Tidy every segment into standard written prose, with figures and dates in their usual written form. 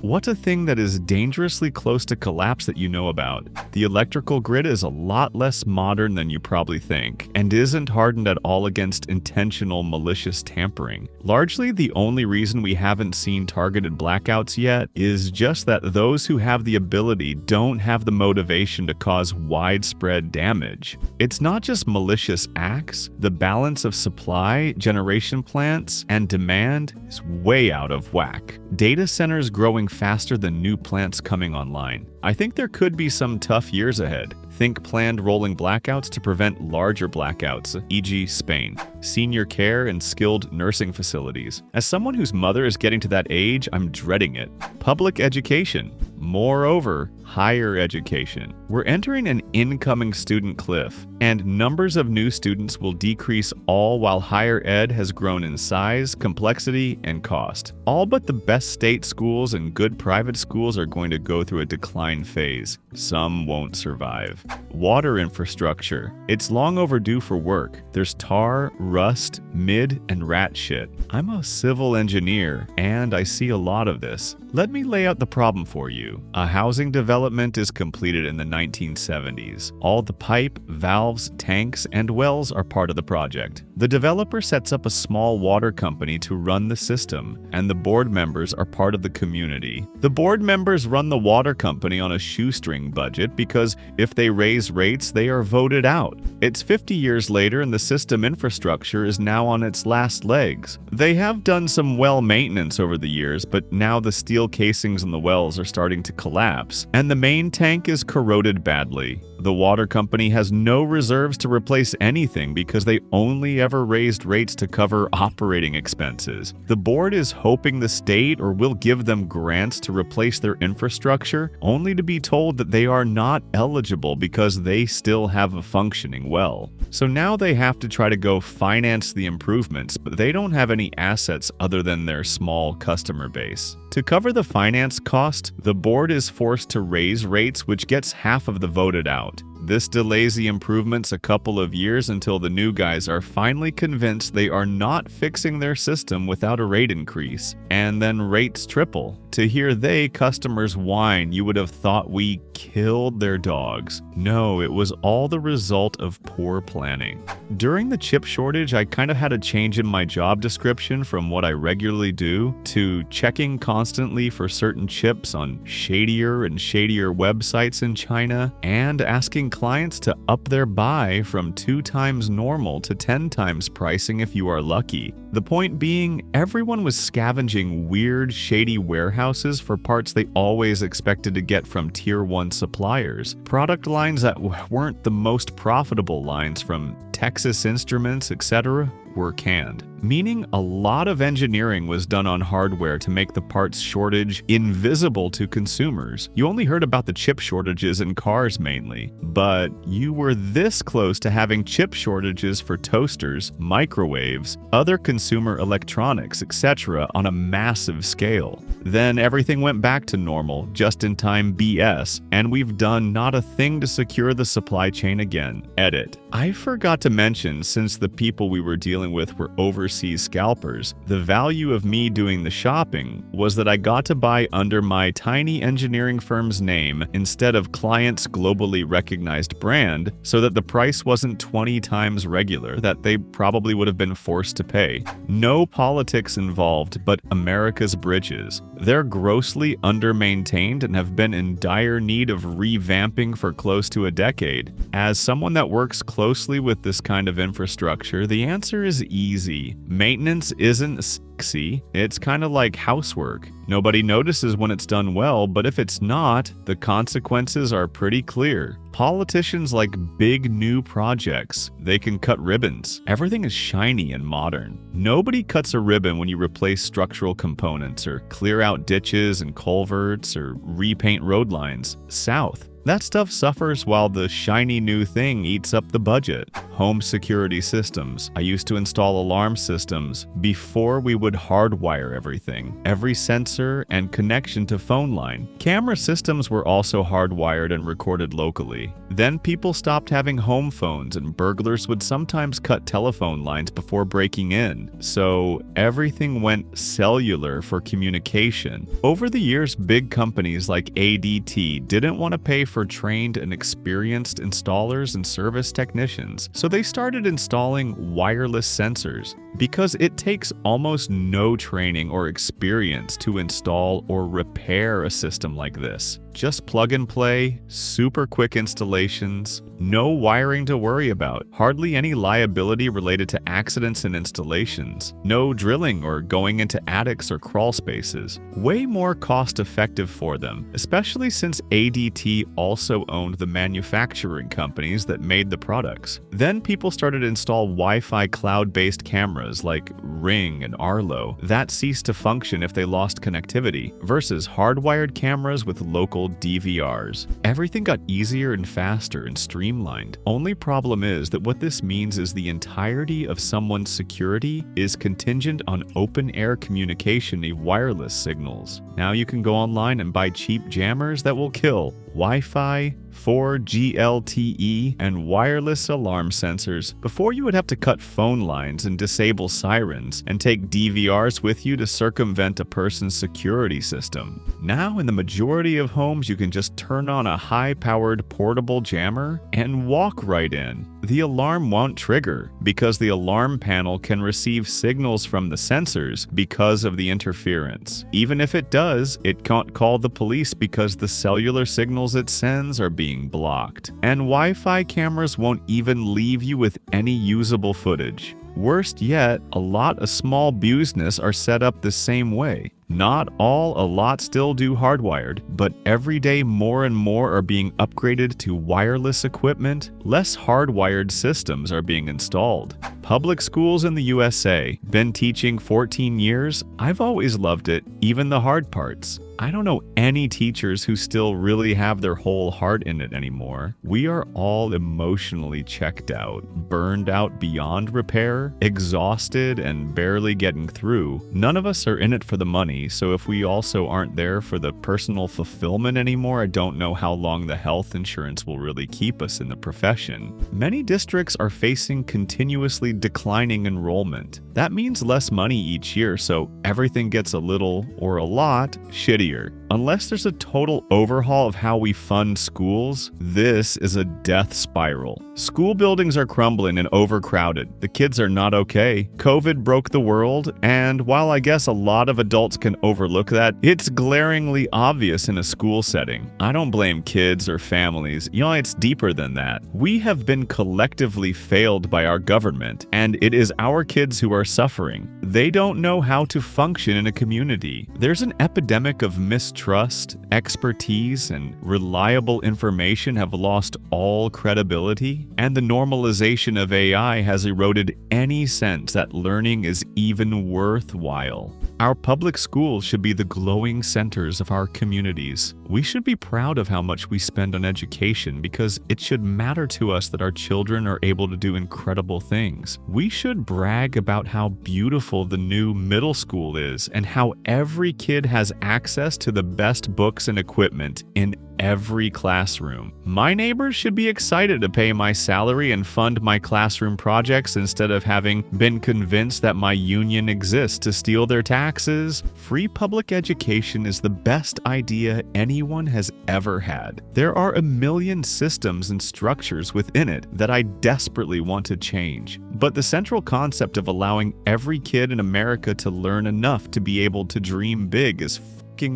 What's a thing that is dangerously close to collapse that you know about? The electrical grid is a lot less modern than you probably think, and isn't hardened at all against intentional malicious tampering. Largely, the only reason we haven't seen targeted blackouts yet is just that those who have the ability don't have the motivation to cause widespread damage. It's not just malicious acts, the balance of supply, generation plants, and demand is way out of whack. Data centers growing faster than new plants coming online. I think there could be some tough years ahead. Think planned rolling blackouts to prevent larger blackouts, e.g. Spain. Senior care and skilled nursing facilities. As someone whose mother is getting to that age, I'm dreading it. Public education. Moreover, higher education. We're entering an incoming student cliff, and numbers of new students will decrease all while higher ed has grown in size, complexity, and cost. All but the best state schools and good private schools are going to go through a decline phase. Some won't survive. Water infrastructure. It's long overdue for work. There's tar, rust, mid, and rat shit. I'm a civil engineer, and I see a lot of this. Let me lay out the problem for you. A housing development is completed in the 1970s. All the pipe, valves, tanks, and wells are part of the project. The developer sets up a small water company to run the system, and the board members are part of the community. The board members run the water company on a shoestring budget because if they raise rates, they are voted out. It's 50 years later and the system infrastructure is now on its last legs. They have done some well maintenance over the years, but now the steel casings in the wells are starting to collapse, and the main tank is corroded badly. The water company has no reserves to replace anything because they only ever raised rates to cover operating expenses. The board is hoping the state or will give them grants to replace their infrastructure, only to be told that they are not eligible because they still have a functioning well. So now they have to try to go finance the improvements, but they don't have any assets other than their small customer base. To cover the finance cost, the board is forced to raise rates, which gets half of the voted out. This delays the improvements a couple of years until the new guys are finally convinced they are not fixing their system without a rate increase, and then rates triple. To hear they, customers, whine, you would have thought we killed their dogs. No, it was all the result of poor planning. During the chip shortage, I kind of had a change in my job description from what I regularly do to checking constantly for certain chips on shadier and shadier websites in China, and asking clients to up their buy from 2 times normal to 10 times pricing if you are lucky. The point being, everyone was scavenging weird, shady warehouses for parts they always expected to get from Tier 1 suppliers. Product lines that weren't the most profitable lines from Texas Instruments, etc., were canned, meaning a lot of engineering was done on hardware to make the parts shortage invisible to consumers. You only heard about the chip shortages in cars mainly, but you were this close to having chip shortages for toasters, microwaves, other consumer electronics, etc. on a massive scale. Then everything went back to normal, just-in-time BS, and we've done not a thing to secure the supply chain again. Edit. I forgot to mention, since the people we were dealing with were overseas scalpers, the value of me doing the shopping was that I got to buy under my tiny engineering firm's name instead of client's globally recognized brand, so that the price wasn't 20 times regular that they probably would have been forced to pay. No politics involved, but America's bridges. They're grossly under-maintained and have been in dire need of revamping for close to a decade. As someone that works closely with this kind of infrastructure, the answer is easy. Maintenance isn't sexy, it's kind of like housework. Nobody notices when it's done well, but if it's not, the consequences are pretty clear. Politicians like big new projects. They can cut ribbons. Everything is shiny and modern. Nobody cuts a ribbon when you replace structural components or clear out ditches and culverts or repaint road lines. South. That stuff suffers while the shiny new thing eats up the budget. Home security systems. I used to install alarm systems before we would hardwire everything, every sensor and connection to phone line. Camera systems were also hardwired and recorded locally. Then people stopped having home phones and burglars would sometimes cut telephone lines before breaking in. So everything went cellular for communication. Over the years, big companies like ADT didn't want to pay for trained and experienced installers and service technicians, so they started installing wireless sensors. Because it takes almost no training or experience to install or repair a system like this. Just plug and play, super quick installations, no wiring to worry about, hardly any liability related to accidents and installations, no drilling or going into attics or crawl spaces. Way more cost-effective for them, especially since ADT also owned the manufacturing companies that made the products. Then people started to install Wi-Fi cloud-based cameras like Ring and Arlo that ceased to function if they lost connectivity, versus hardwired cameras with local DVRs. Everything got easier and faster and streamlined. Only problem is that what this means is the entirety of someone's security is contingent on open-air communication of wireless signals. Now you can go online and buy cheap jammers that will kill Wi-Fi, 4G LTE, and wireless alarm sensors before you would have to cut phone lines and disable sirens and take DVRs with you to circumvent a person's security system. Now, in the majority of homes, you can just turn on a high-powered portable jammer and walk right in. The alarm won't trigger because the alarm panel can receive signals from the sensors because of the interference. Even if it does, it can't call the police because the cellular signals it sends are being blocked. And Wi-Fi cameras won't even leave you with any usable footage. Worst yet, a lot of small business are set up the same way. Not all, a lot still do hardwired, but every day more and more are being upgraded to wireless equipment. Less hardwired systems are being installed. Public schools in the USA. Been teaching 14 years. I've always loved it, even the hard parts. I don't know any teachers who still really have their whole heart in it anymore. We are all emotionally checked out, burned out beyond repair, exhausted and barely getting through. None of us are in it for the money, so if we also aren't there for the personal fulfillment anymore, I don't know how long the health insurance will really keep us in the profession. Many districts are facing continuously declining enrollment. That means less money each year, so everything gets a little, or a lot, shittier. Unless there's a total overhaul of how we fund schools, this is a death spiral. School buildings are crumbling and overcrowded. The kids are not okay. COVID broke the world, and while I guess a lot of adults can overlook that, it's glaringly obvious in a school setting. I don't blame kids or families. It's deeper than that. We have been collectively failed by our government, and it is our kids who are suffering. They don't know how to function in a community. There's an epidemic of mistrust, expertise, and reliable information have lost all credibility, and the normalization of AI has eroded any sense that learning is even worthwhile. Our public schools should be the glowing centers of our communities. We should be proud of how much we spend on education because it should matter to us that our children are able to do incredible things. We should brag about how beautiful the new middle school is and how every kid has access to the best books and equipment in every classroom. My neighbors should be excited to pay my salary and fund my classroom projects instead of having been convinced that my union exists to steal their taxes. Free public education is the best idea anyone has ever had. There are a million systems and structures within it that I desperately want to change. But the central concept of allowing every kid in America to learn enough to be able to dream big is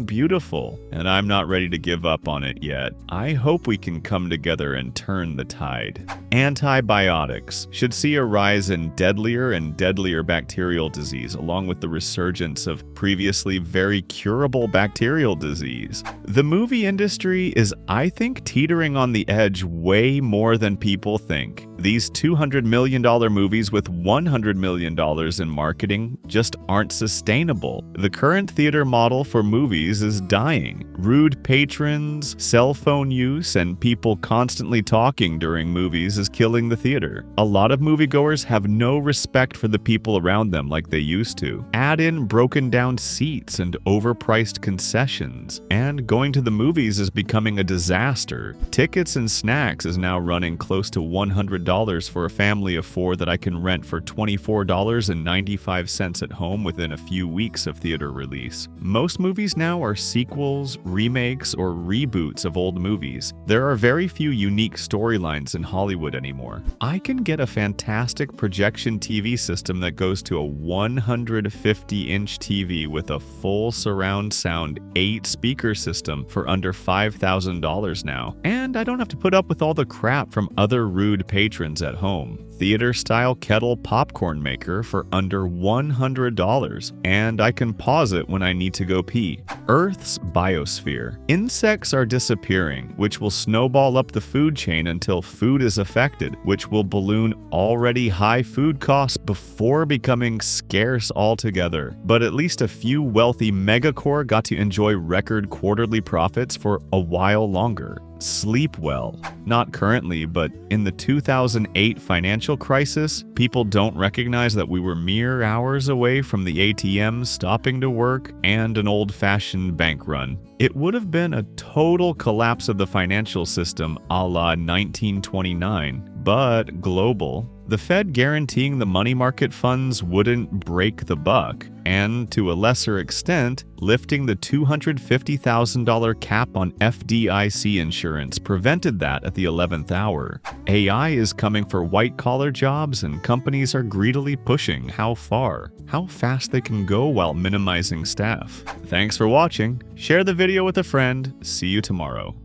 beautiful, and I'm not ready to give up on it yet. I hope we can come together and turn the tide. Antibiotics should see a rise in deadlier and deadlier bacterial disease, along with the resurgence of previously very curable bacterial disease. The movie industry is, I think, teetering on the edge way more than people think. These $200 million movies with $100 million in marketing just aren't sustainable. The current theater model for movies is dying. Rude patrons, cell phone use, and people constantly talking during movies is killing the theater. A lot of moviegoers have no respect for the people around them like they used to. Add in broken down seats and overpriced concessions, and going to the movies is becoming a disaster. Tickets and snacks is now running close to $100 for a family of 4 that I can rent for $24.95 at home within a few weeks of theater release. Most movies now are sequels, remakes, or reboots of old movies. There are very few unique storylines in Hollywood anymore. I can get a fantastic projection TV system that goes to a 150-inch TV with a full surround sound 8-speaker system for under $5,000 now, and I don't have to put up with all the crap from other rude patrons at home. Theater-style kettle popcorn maker for under $100, and I can pause it when I need to go pee. Earth's biosphere. Insects are disappearing, which will snowball up the food chain until food is affected, which will balloon already high food costs before becoming scarce altogether. But at least a few wealthy megacore got to enjoy record quarterly profits for a while longer. Sleep well. Not currently, but in the 2008 financial crisis, people don't recognize that we were mere hours away from the ATM stopping to work and an old-fashioned bank run. It would have been a total collapse of the financial system a la 1929, but global. The Fed guaranteeing the money market funds wouldn't break the buck, and to a lesser extent, lifting the $250,000 cap on FDIC insurance prevented that at the 11th hour. AI is coming for white-collar jobs, and companies are greedily pushing how fast they can go while minimizing staff. Thanks for watching. Share the video with a friend. See you tomorrow.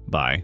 Bye.